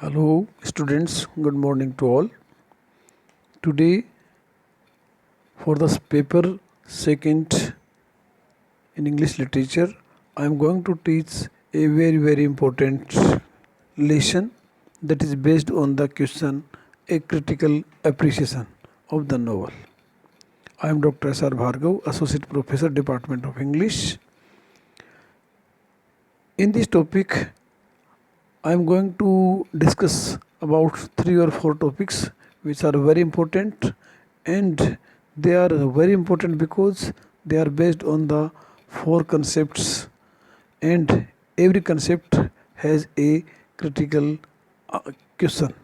Hello students, good morning to all. Today for this paper second in English literature, I am going to teach a very important lesson that is based on the question a critical appreciation of the novel. I am DR.S.R.BHARGAVA Associate Professor, Department of English. In this topic, I am going to discuss about 3 or 4 topics which are very important, and they are very important because they are based on the 4 concepts, and every concept has a critical question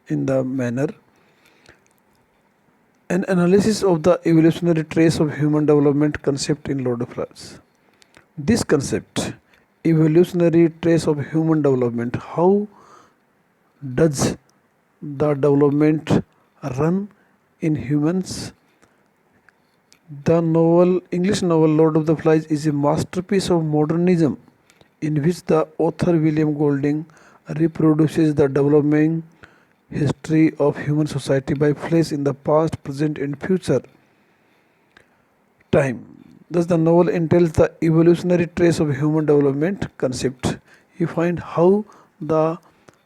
in the manner. An analysis of the evolutionary trace of human development concept in Lord of Flies. This concept, evolutionary trace of human development, how does the development run in humans? The English novel Lord of the Flies is a masterpiece of modernism in which the author William Golding reproduces the development history of human society by place in the past, present and future time. Thus the novel entails the evolutionary trace of human development concept. You find how the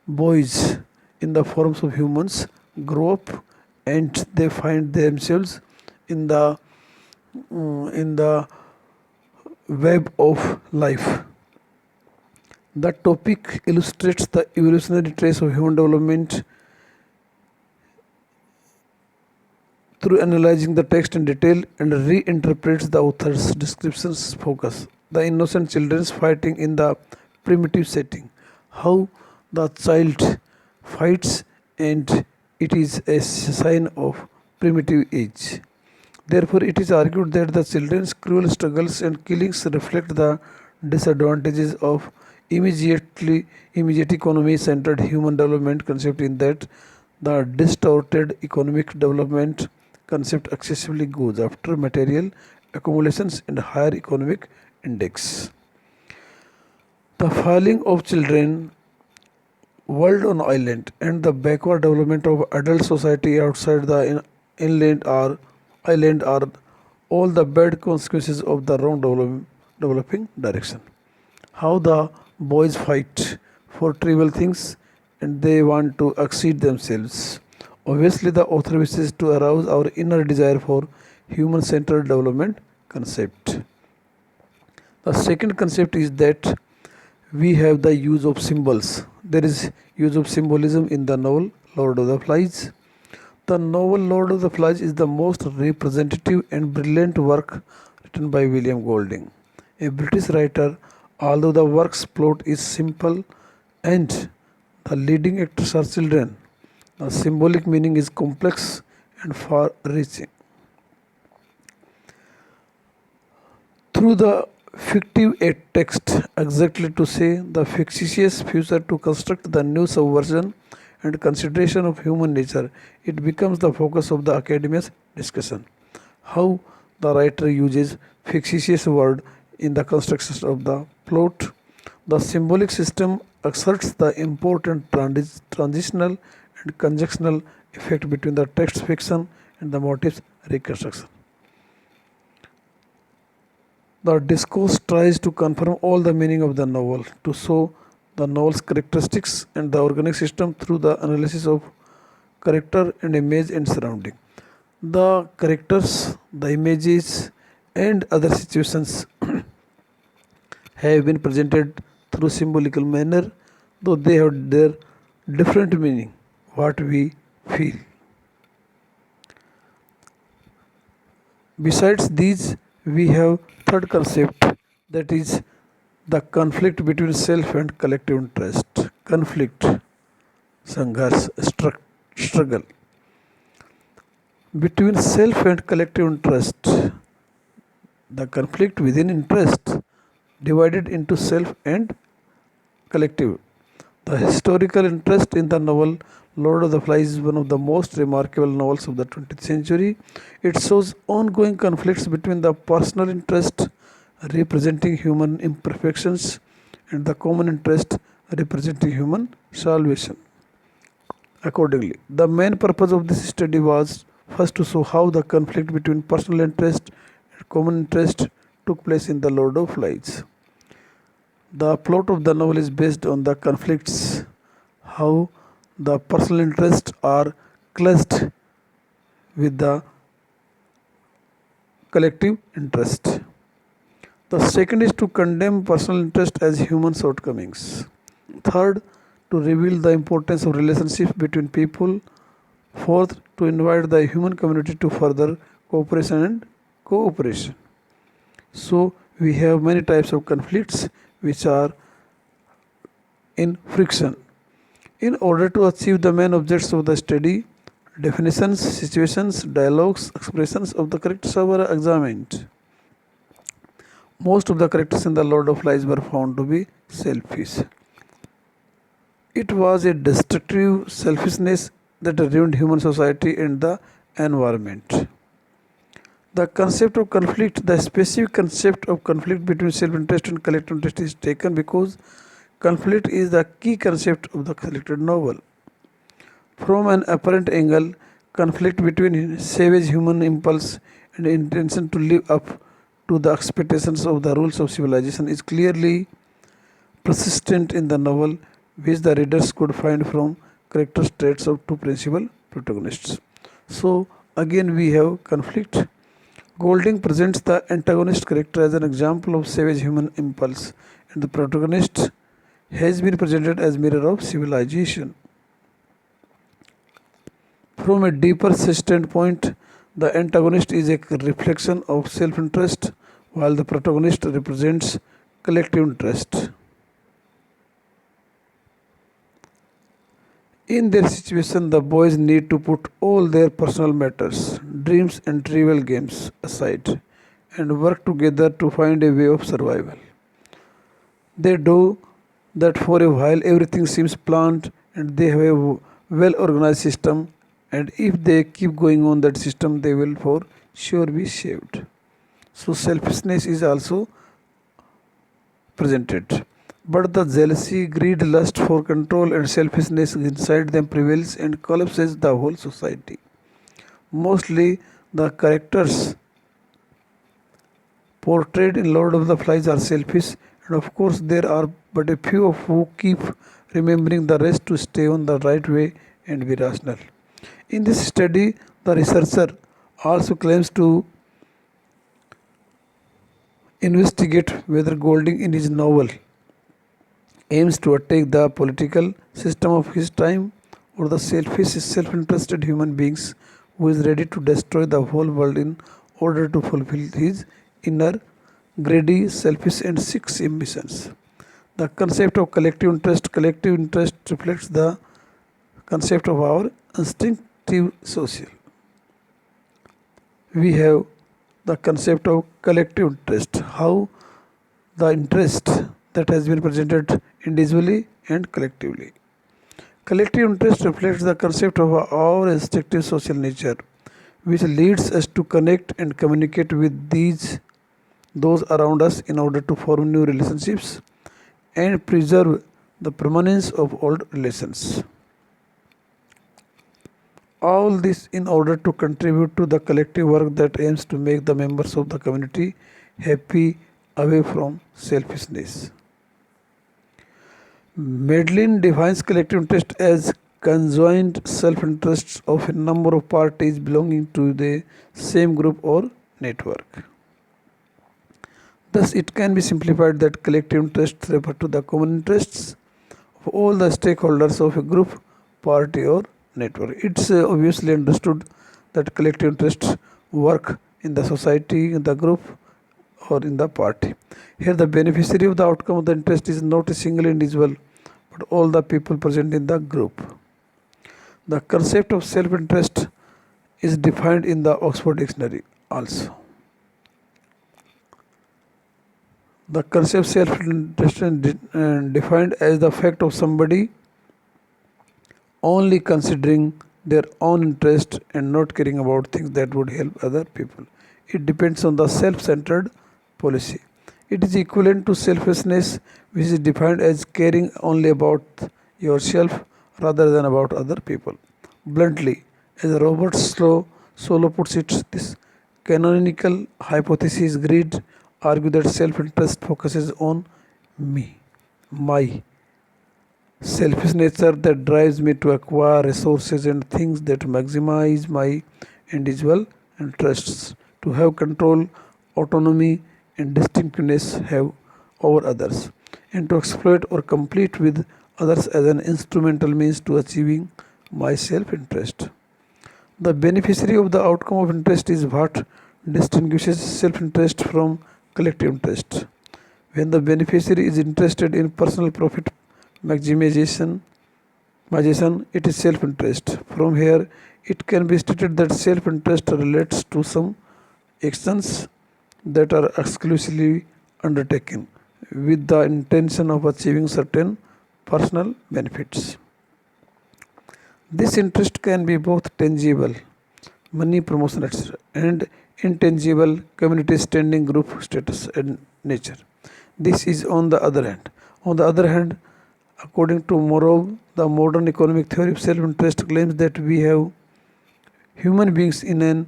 boys in the forms of humans grow up and they find themselves in the web of life. The topic illustrates the evolutionary trace of human development through analyzing the text in detail and reinterprets the author's description's focus. The innocent children's fighting in the primitive setting. How the child fights, and it is a sign of primitive age. Therefore, it is argued that the children's cruel struggles and killings reflect the disadvantages of immediate economy-centered human development concept, in that the distorted economic development concept excessively goes after material accumulations and higher economic index. The falling of children world on island and the backward development of adult society outside the inland or island are all the bad consequences of the wrong developing direction. How the boys fight for trivial things and they want to exceed themselves. Obviously, the author wishes to arouse our inner desire for human-centered development concept. The second concept is that we have the use of symbols. There is use of symbolism in the novel Lord of the Flies. The novel Lord of the Flies is the most representative and brilliant work written by William Golding, a British writer. Although the work's plot is simple and the leading actors are children, the symbolic meaning is complex and far-reaching. Through the fictive text, exactly to say the fictitious future, to construct the new subversion and consideration of human nature, it becomes the focus of the academia's discussion. How the writer uses fictitious word in the construction of the plot. The symbolic system exerts the important transitional and conjunctional effect between the text fiction and the motif's reconstruction. The discourse tries to confirm all the meaning of the novel, to show the novel's characteristics and the organic system through the analysis of character and image and surrounding. The characters, the images and other situations have been presented through symbolical manner, though they have their different meaning, what we feel. Besides these, we have third concept, that is the conflict between self and collective interest. Conflict, sanghars, struggle between self and collective interest. The conflict within interest divided into self and collective. The historical interest in the novel Lord of the Flies is one of the most remarkable novels of the 20th century. It shows ongoing conflicts between the personal interest representing human imperfections and the common interest representing human salvation. accordingly. The main purpose of this study was first to show how the conflict between personal interest and common interest took place in the Lord of Flies. The plot of the novel is based on the conflicts, how the personal interests are clashed with the collective interest. The second is to condemn personal interest as human shortcomings. Third, to reveal the importance of relationships between people. Fourth, to invite the human community to further cooperation and cooperation. So, we have many types of conflicts which are in friction. In order to achieve the main objects of the study, definitions, situations, dialogues, expressions of the characters were examined. Most of the characters in the Lord of Lies were found to be selfish. It was a destructive selfishness that ruined human society and the environment. The concept of conflict, the specific concept of conflict between self-interest and collective interest is taken because conflict is the key concept of the selected novel. From an apparent angle, conflict between savage human impulse and intention to live up to the expectations of the rules of civilization is clearly persistent in the novel, which the readers could find from character traits of two principal protagonists. So, again, we have conflict. Golding presents the antagonist character as an example of savage human impulse, and the protagonist has been presented as mirror of civilization. From a deeper standpoint, the antagonist is a reflection of self-interest, while the protagonist represents collective interest. In their situation, the boys need to put all their personal matters, dreams, and trivial games aside and work together to find a way of survival. They do that for a while, everything seems planned and they have a well organized system, and if they keep going on that system, they will for sure be saved. So, selfishness is also presented. But the jealousy, greed, lust for control, and selfishness inside them prevails and collapses the whole society. Mostly, the characters portrayed in Lord of the Flies are selfish, and of course, there are but a few of who keep remembering the rest to stay on the right way and be rational. In this study, the researcher also claims to investigate whether Golding in his novel aims to attack the political system of his time or the selfish, self-interested human beings who is ready to destroy the whole world in order to fulfill his inner greedy, selfish and sick ambitions. The concept of collective interest reflects the concept of our instinctive social. We have the concept of collective interest, how the interest that has been presented individually and collectively. Collective interest reflects the concept of our instinctive social nature, which leads us to connect and communicate with those around us in order to form new relationships and preserve the permanence of old relations. All this in order to contribute to the collective work that aims to make the members of the community happy away from selfishness. Madeline defines collective interest as conjoined self-interests of a number of parties belonging to the same group or network. Thus, it can be simplified that collective interests refer to the common interests of all the stakeholders of a group, party, or network. It's obviously understood that collective interests work in the society, in the group, or in the party. Here, the beneficiary of the outcome of the interest is not a single individual, but all the people present in the group. The concept of self-interest is defined in the Oxford Dictionary also. The concept of self-interest is defined as the fact of somebody only considering their own interest and not caring about things that would help other people. It depends on the self-centered policy. It is equivalent to selfishness, which is defined as caring only about yourself rather than about other people. Bluntly, as Robert Solo puts it, this canonical hypothesis greed argue that self-interest focuses on me, my selfish nature that drives me to acquire resources and things that maximize my individual interests, to have control, autonomy, and distinctiveness have over others, and to exploit or compete with others as an instrumental means to achieving my self interest. The beneficiary of the outcome of interest is what distinguishes self interest from collective interest. When the beneficiary is interested in personal profit maximization, it is self interest. From here, it can be stated that self interest relates to some actions that are exclusively undertaken with the intention of achieving certain personal benefits. This interest can be both tangible, money, promotion, etc., and intangible, community standing, group status, and nature. This is on the other hand. On the other hand, according to Morov, the modern economic theory of self-interest claims that we have human beings in an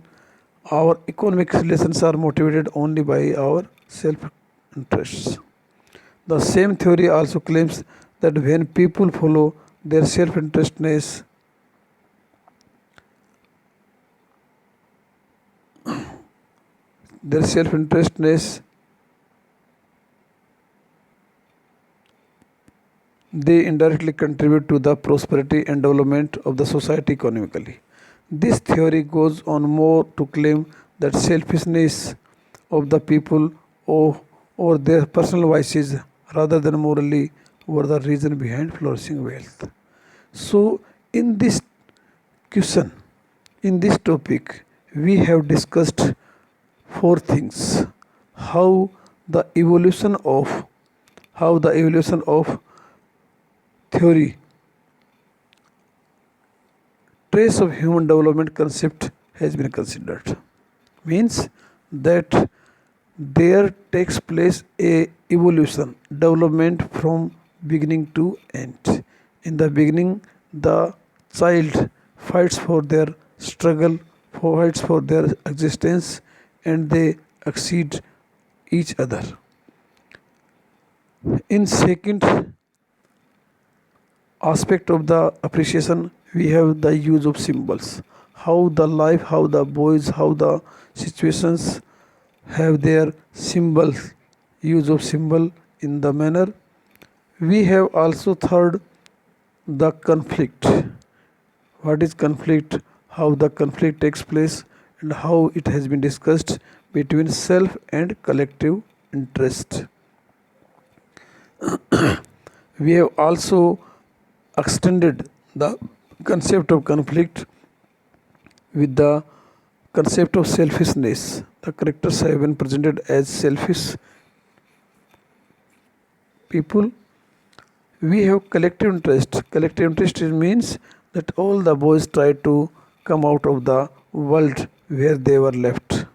our economic relations are motivated only by our self-interests. The same theory also claims that when people follow their self-interestness, their self-interestness, they indirectly contribute to the prosperity and development of the society economically. This theory goes on more to claim that selfishness of the people or, or their personal vices rather than morally were the reason behind flourishing wealth. So, in this question, in this topic, we have discussed four things: how the evolution of theory trace of human development concept has been considered, means that there takes place a evolution development from beginning to end. In the beginning, the child fights for their struggle, fights for their existence, and they exceed each other. In second aspect of the appreciation, we have the use of symbols, how the life, how the boys, how the situations have their symbols, use of symbol in the manner. We have also third, the conflict. What is conflict, how the conflict takes place, and how it has been discussed between self and collective interest. We have also extended the concept of conflict with the concept of selfishness. The characters have been presented as selfish people. We have collective interest. Collective interest means that all the boys try to come out of the world where they were left.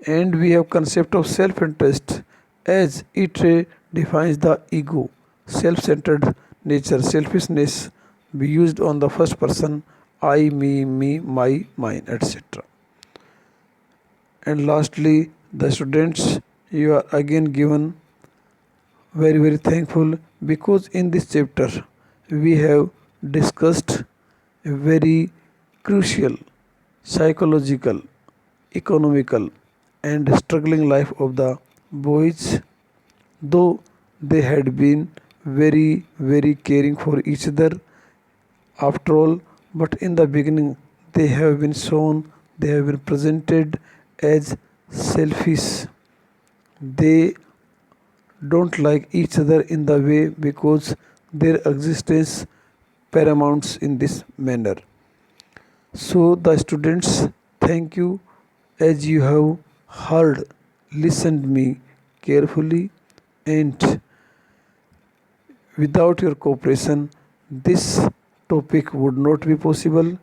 And we have concept of self-interest as it defines the ego, self-centered nature, selfishness be used on the first person, I, me, my, mine, etc. And lastly, the students, you are again given very thankful because in this chapter we have discussed a very crucial psychological, economical, and struggling life of the boys, though they had been very caring for each other after all, but in the beginning they have been shown, they have been presented as selfish. They don't like each other in the way because their existence paramounts in this manner. So the students, thank you as you have heard, listened me carefully, and without your cooperation this topic would not be possible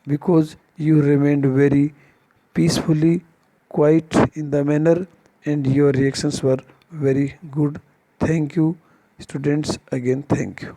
because you remained very peacefully quiet in the manner and your reactions were very good. Thank you. Students, again, thank you.